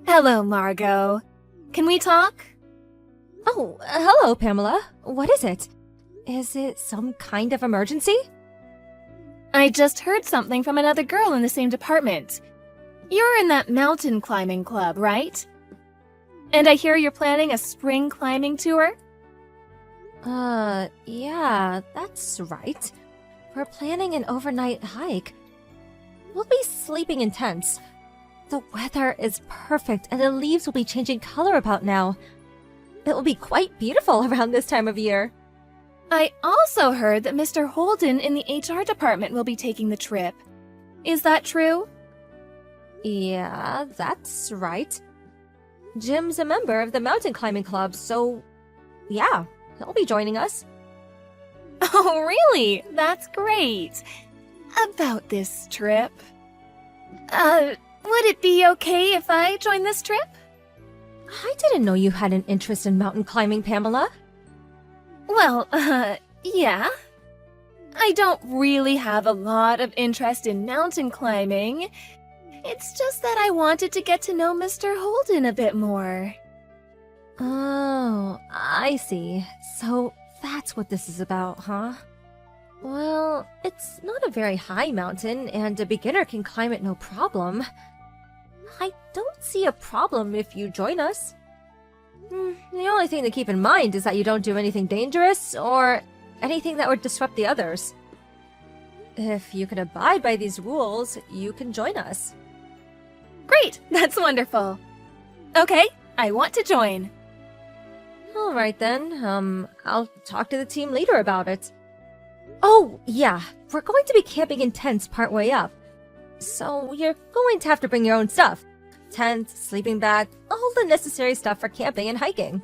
Hello, Margot. Can we talk? Oh, hello, Pamela. What is it? Is it some kind of emergency? I just heard something from another girl in the same department. You're in that mountain climbing club, right? And I hear you're planning a spring climbing tour? Yeah, that's right. We're planning an overnight hike. We'll be sleeping in tents. The weather is perfect and the leaves will be changing color about now. It will be quite beautiful around this time of year. I also heard that Mr. Holden in the HR department will be taking the trip. Is that true? Yeah, that's right. Jim's a member of the mountain climbing club, so yeah, he'll be joining us. Oh, really? That's great. About this trip. Would it be okay if I join this trip? I didn't know you had an interest in mountain climbing, Pamela. Well, yeah. I don't really have a lot of interest in mountain climbing. It's just that I wanted to get to know Mr. Holden a bit more. Oh, I see. So that's what this is about, huh? Well, it's not a very high mountain, and a beginner can climb it no problem. I don't see a problem if you join us. The only thing to keep in mind is that you don't do anything dangerous or anything that would disrupt the others. If you can abide by these rules, you can join us. Great, that's wonderful. Okay, I want to join. Alright then, I'll talk to the team leader about it. Oh, yeah, we're going to be camping in tents partway up. So you're going to have to bring your own stuff. Tent, sleeping bag, all the necessary stuff for camping and hiking.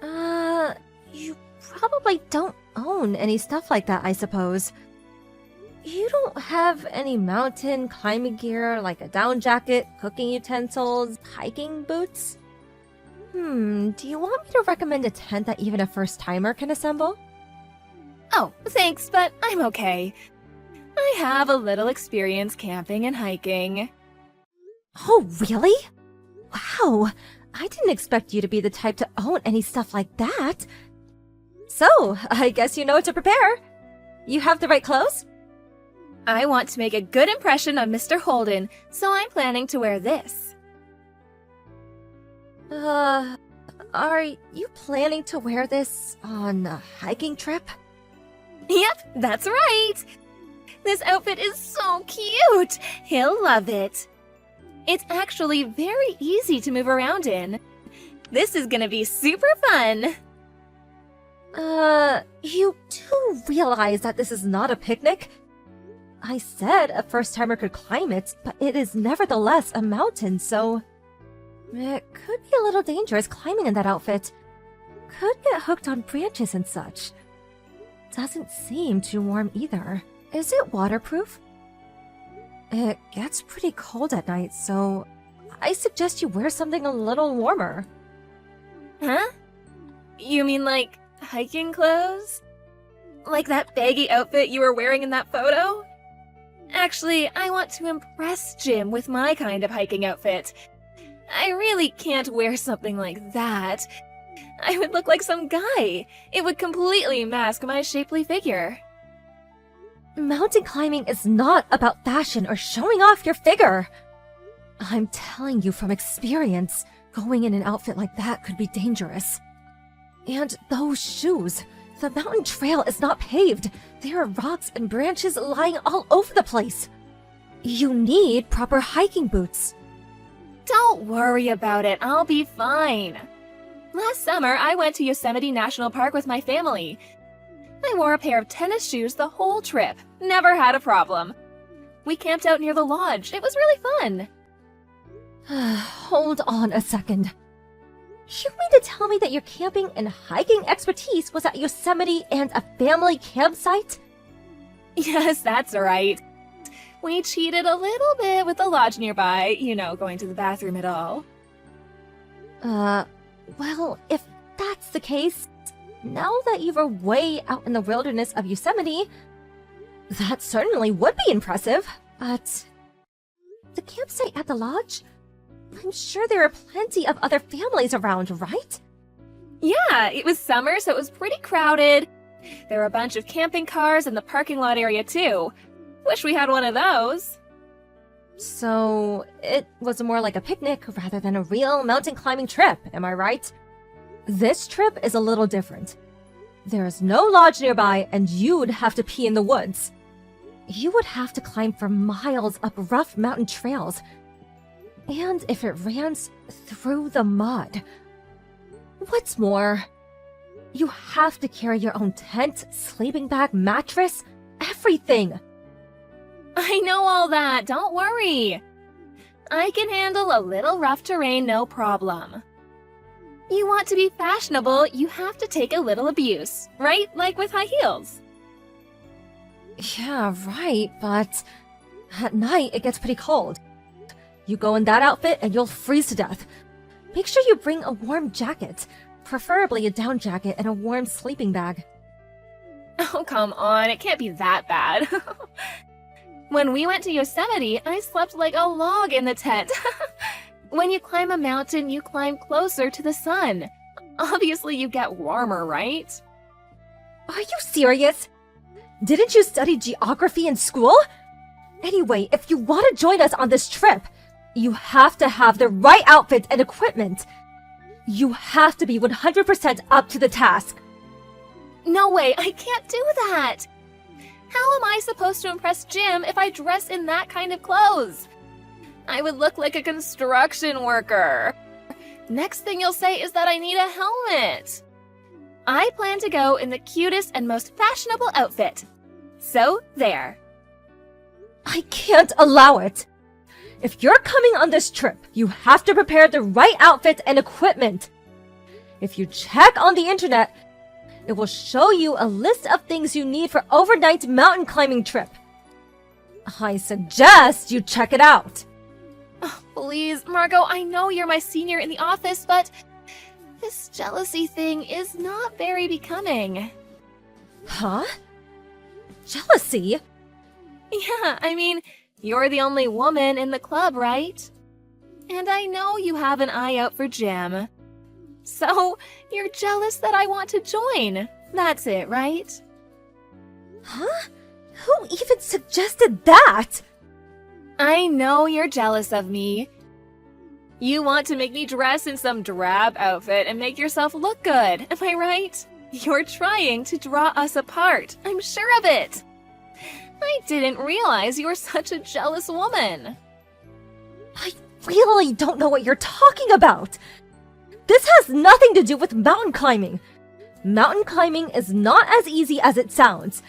You probably don't own any stuff like that, I suppose. You don't have any mountain climbing gear like a down jacket, cooking utensils, hiking boots? Do you want me to recommend a tent that even a first-timer can assemble? Oh, thanks, but I'm okay. I have a little experience camping and hiking. Oh, really? Wow, I didn't expect you to be the type to own any stuff like that. So, I guess you know what to prepare. You have the right clothes? I want to make a good impression on Mr. Holden, so I'm planning to wear this. Are you planning to wear this on a hiking trip? Yep, that's right! This outfit is so cute! He'll love it. It's actually very easy to move around in. This is gonna be super fun! You do realize that this is not a picnic? I said a first-timer could climb it, but it is nevertheless a mountain, so... It could be a little dangerous climbing in that outfit. Could get hooked on branches and such. Doesn't seem too warm either. Is it waterproof? It gets pretty cold at night, so I suggest you wear something a little warmer. Huh? You mean like hiking clothes? Like that baggy outfit you were wearing in that photo? Actually, I want to impress Jim with my kind of hiking outfit. I really can't wear something like that. I would look like some guy. It would completely mask my shapely figure. Mountain climbing is not about fashion or showing off your figure. I'm telling you from experience, going in an outfit like that could be dangerous. And those shoes. The mountain trail is not paved. There are rocks and branches lying all over the place. You need proper hiking boots. Don't worry about it, I'll be fine. Last summer, I went to Yosemite National Park with my family. I wore a pair of tennis shoes the whole trip. Never had a problem. We camped out near the lodge. It was really fun. Hold on a second. You mean to tell me that your camping and hiking expertise was at Yosemite and a family campsite? Yes, that's right. We cheated a little bit with the lodge nearby, you know, going to the bathroom and all. Well, if that's the case, now that you were way out in the wilderness of Yosemite, that certainly would be impressive. But the campsite at the lodge? I'm sure there are plenty of other families around, right? Yeah, it was summer, so it was pretty crowded. There were a bunch of camping cars in the parking lot area, too. Wish we had one of those. So, it was more like a picnic rather than a real mountain climbing trip, am I right? This trip is a little different. There is no lodge nearby, and you'd have to pee in the woods. You would have to climb for miles up rough mountain trails. And if it ran through the mud. What's more, you have to carry your own tent, sleeping bag, mattress, everything. I know all that, don't worry. I can handle a little rough terrain, no problem. You want to be fashionable, you have to take a little abuse, right? Like with high heels. Yeah, right, but at night it gets pretty cold. You go in that outfit and you'll freeze to death. Make sure you bring a warm jacket, preferably a down jacket and a warm sleeping bag. Oh, come on, it can't be that bad. When we went to Yosemite, I slept like a log in the tent. When you climb a mountain, you climb closer to the sun. Obviously, you get warmer, right? Are you serious? Didn't you study geography in school? Anyway, if you want to join us on this trip, you have to have the right outfit and equipment. You have to be 100% up to the task. No way, I can't do that. How am I supposed to impress Jim if I dress in that kind of clothes? I would look like a construction worker. Next thing you'll say is that I need a helmet. I plan to go in the cutest and most fashionable outfit. So, there. I can't allow it. If you're coming on this trip, you have to prepare the right outfit and equipment. If you check on the internet, it will show you a list of things you need for overnight mountain climbing trip. I suggest you check it out. Oh, please, Margot, I know you're my senior in the office, but this jealousy thing is not very becoming. Huh? Jealousy? Yeah, I mean, you're the only woman in the club, right? And I know you have an eye out for Jim. So, you're jealous that I want to join. That's it, right? Huh? Who even suggested that? I know you're jealous of me. You want to make me dress in some drab outfit and make yourself look good, am I right? You're trying to draw us apart, I'm sure of it. I didn't realize you were such a jealous woman. I really don't know what you're talking about. This has nothing to do with mountain climbing. Mountain climbing is not as easy as it sounds,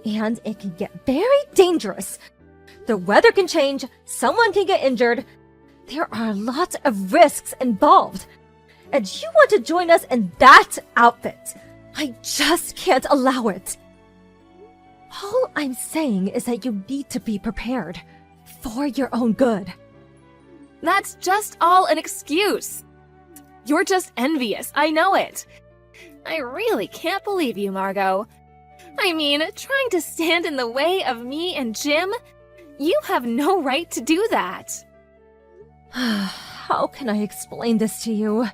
and it can get very dangerous. The weather can change, someone can get injured. There are lots of risks involved. And you want to join us in that outfit. I just can't allow it. All I'm saying is that you need to be prepared for your own good. That's just all an excuse. You're just envious, I know it. I really can't believe you, Margot. I mean, trying to stand in the way of me and Jim? You have no right to do that. How can I explain this to you?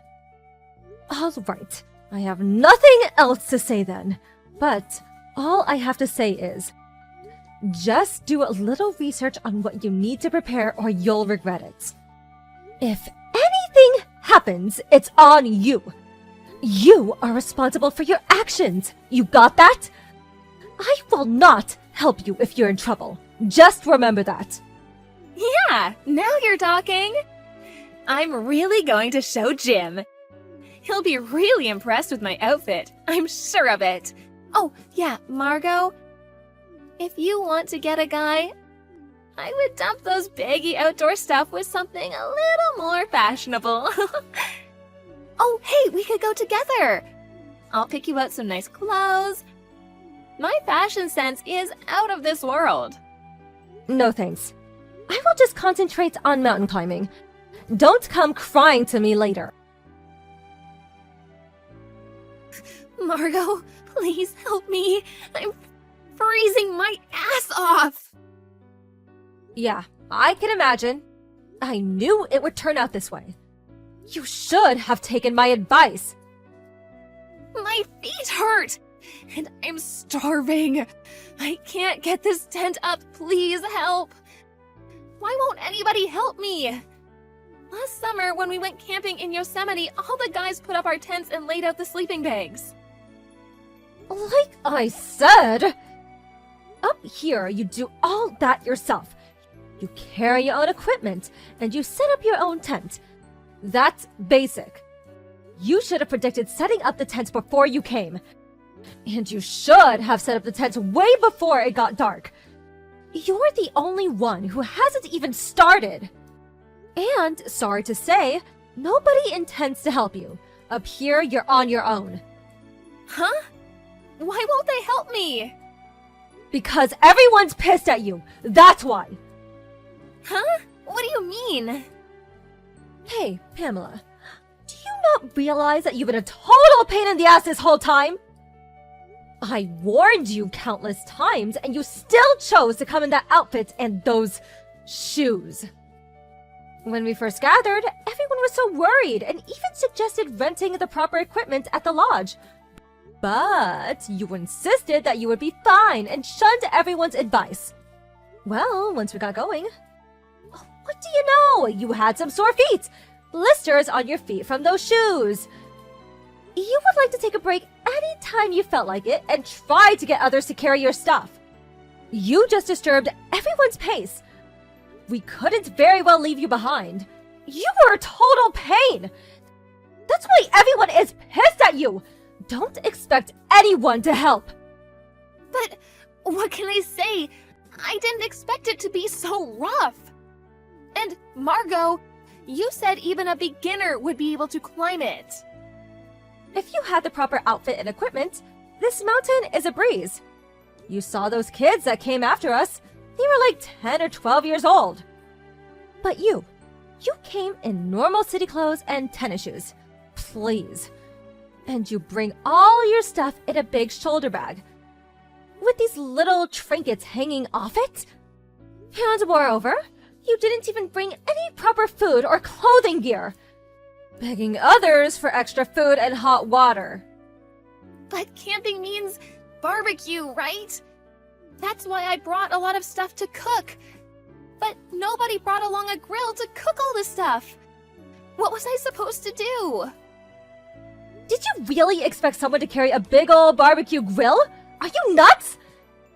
All right, I have nothing else to say then, but all I have to say is, just do a little research on what you need to prepare or you'll regret it. If anything happens, it's on you. You are responsible for your actions. You got that? I will not help you if you're in trouble. Just remember that. Yeah, now you're talking. I'm really going to show Jim. He'll be really impressed with my outfit. I'm sure of it. Oh, yeah, Margot. If you want to get a guy, I would dump those baggy outdoor stuff with something a little more fashionable. Oh, hey, we could go together. I'll pick you out some nice clothes. My fashion sense is out of this world. No thanks. I will just concentrate on mountain climbing. Don't come crying to me later. Margot, please help me. I'm freezing my ass off. Yeah, I can imagine. I knew it would turn out this way. You should have taken my advice. My feet hurt! And I'm starving. I can't get this tent up. Please help. Why won't anybody help me? Last summer, when we went camping in Yosemite, all the guys put up our tents and laid out the sleeping bags. Like I said, up here you do all that yourself. You carry your own equipment, and you set up your own tent. That's basic. You should have predicted setting up the tents before you came. And you should have set up the tents way before it got dark. You're the only one who hasn't even started. And, sorry to say, nobody intends to help you. Up here, you're on your own. Huh? Why won't they help me? Because everyone's pissed at you. That's why. Huh? What do you mean? Hey, Pamela. Do you not realize that you've been a total pain in the ass this whole time? I warned you countless times, and you still chose to come in that outfit and those shoes. When we first gathered, everyone was so worried and even suggested renting the proper equipment at the lodge. But you insisted that you would be fine and shunned everyone's advice. Well, once we got going, what do you know? You had some sore feet, blisters on your feet from those shoes. You would like to take a break anytime you felt like it and try to get others to carry your stuff. You just disturbed everyone's pace. We couldn't very well leave you behind. You were a total pain. That's why everyone is pissed at you. Don't expect anyone to help. But what can I say? I didn't expect it to be so rough. And Margot, you said even a beginner would be able to climb it. If you had the proper outfit and equipment, this mountain is a breeze. You saw those kids that came after us. They were like 10 or 12 years old. But you came in normal city clothes and tennis shoes. Please. And you bring all your stuff in a big shoulder bag. With these little trinkets hanging off it. And moreover, you didn't even bring any proper food or clothing gear. Begging others for extra food and hot water. But camping means barbecue, right? That's why I brought a lot of stuff to cook. But nobody brought along a grill to cook all this stuff. What was I supposed to do? Did you really expect someone to carry a big old barbecue grill? Are you nuts?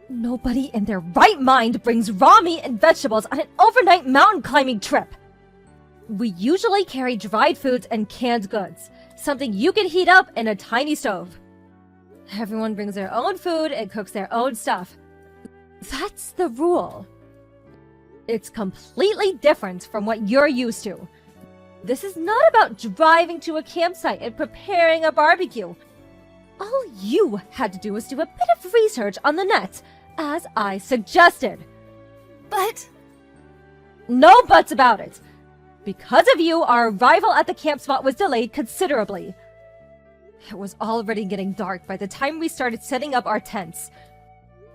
Nobody in their right mind brings raw meat and vegetables on an overnight mountain climbing trip. We usually carry dried foods and canned goods, something you can heat up in a tiny stove. Everyone brings their own food and cooks their own stuff. That's the rule. It's completely different from what you're used to. This is not about driving to a campsite and preparing a barbecue. All you had to do was do a bit of research on the net, as I suggested. But... No buts about it. Because of you, our arrival at the camp spot was delayed considerably. It was already getting dark by the time we started setting up our tents.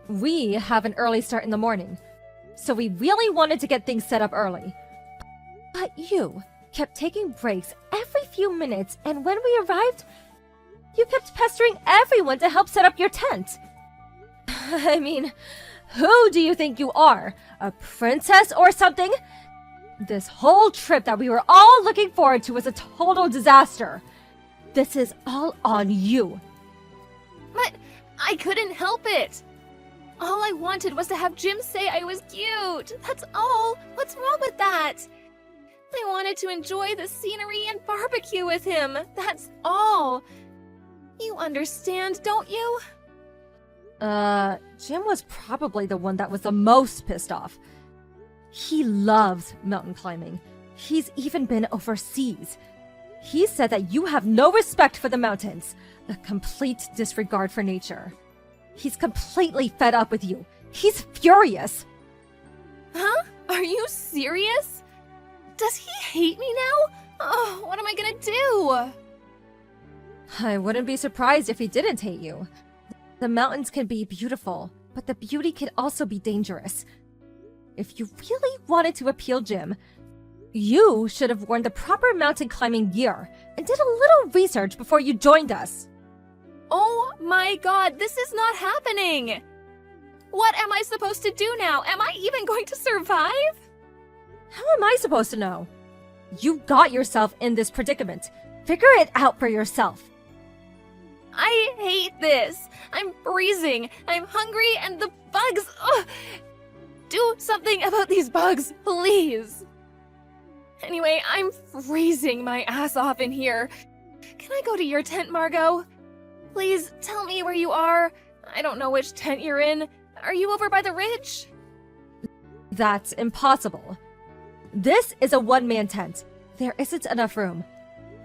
We have an early start in the morning, so we really wanted to get things set up early. But you kept taking breaks every few minutes, and when we arrived, you kept pestering everyone to help set up your tent. I mean, who do you think you are? A princess or something? This whole trip that we were all looking forward to was a total disaster. This is all on you. But I couldn't help it. All I wanted was to have Jim say I was cute. That's all. What's wrong with that? I wanted to enjoy the scenery and barbecue with him. That's all. You understand, don't you? Jim was probably the one that was the most pissed off. He loves mountain climbing. He's even been overseas. He said that you have no respect for the mountains, a complete disregard for nature. He's completely fed up with you. He's furious. Huh? Are you serious? Does he hate me now? Oh, what am I gonna do? I wouldn't be surprised if he didn't hate you. The mountains can be beautiful, but the beauty can also be dangerous. If you really wanted to appeal Jim, You should have worn the proper mountain climbing gear and did a little research before you joined us. Oh my god, this is not happening! What am I supposed to do now? Am I even going to survive? How am I supposed to know? You got yourself in this predicament. Figure it out for yourself. I hate this. I'm freezing. I'm hungry and the bugs. Ugh. Do something about these bugs, please. Anyway, I'm freezing my ass off in here. Can I go to your tent, Margot? Please tell me where you are. I don't know which tent you're in. Are you over by the ridge? That's impossible. This is a one-man tent. There isn't enough room.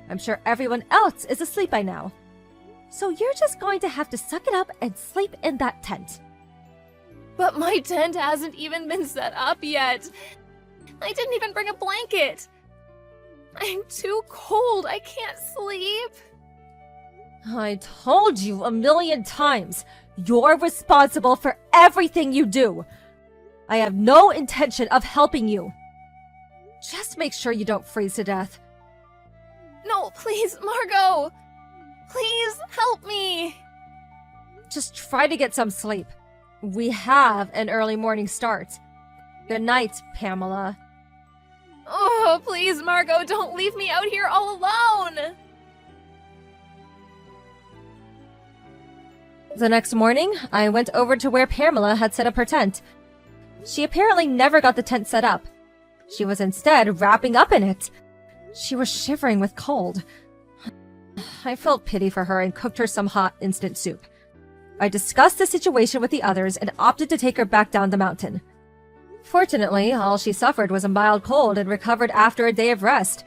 I'm sure everyone else is asleep by now. So you're just going to have to suck it up and sleep in that tent. But my tent hasn't even been set up yet. I didn't even bring a blanket. I'm too cold. I can't sleep. I told you a million times. You're responsible for everything you do. I have no intention of helping you. Just make sure you don't freeze to death. No, please, Margot. Please help me. Just try to get some sleep. We have an early morning start. Good night, Pamela. Oh, please, Margot, don't leave me out here all alone. The next morning, I went over to where Pamela had set up her tent. She apparently never got the tent set up. She was instead wrapping up in it. She was shivering with cold. I felt pity for her and cooked her some hot instant soup. I discussed the situation with the others and opted to take her back down the mountain. Fortunately, all she suffered was a mild cold and recovered after a day of rest.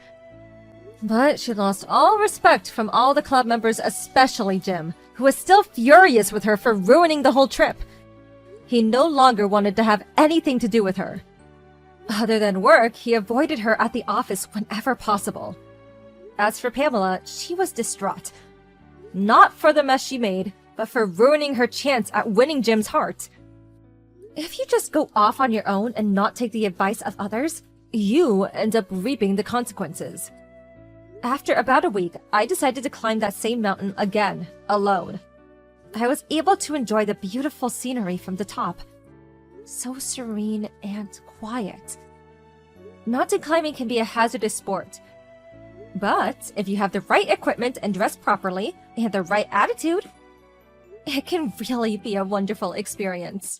But she lost all respect from all the club members, especially Jim, who was still furious with her for ruining the whole trip. He no longer wanted to have anything to do with her. Other than work, he avoided her at the office whenever possible. As for Pamela, she was distraught. Not for the mess she made, but for ruining her chance at winning Jim's heart. If you just go off on your own and not take the advice of others, you end up reaping the consequences. After about a week, I decided to climb that same mountain again, alone. I was able to enjoy the beautiful scenery from the top. So serene and quiet. Mountain climbing can be a hazardous sport. But if you have the right equipment and dress properly, and the right attitude, it can really be a wonderful experience.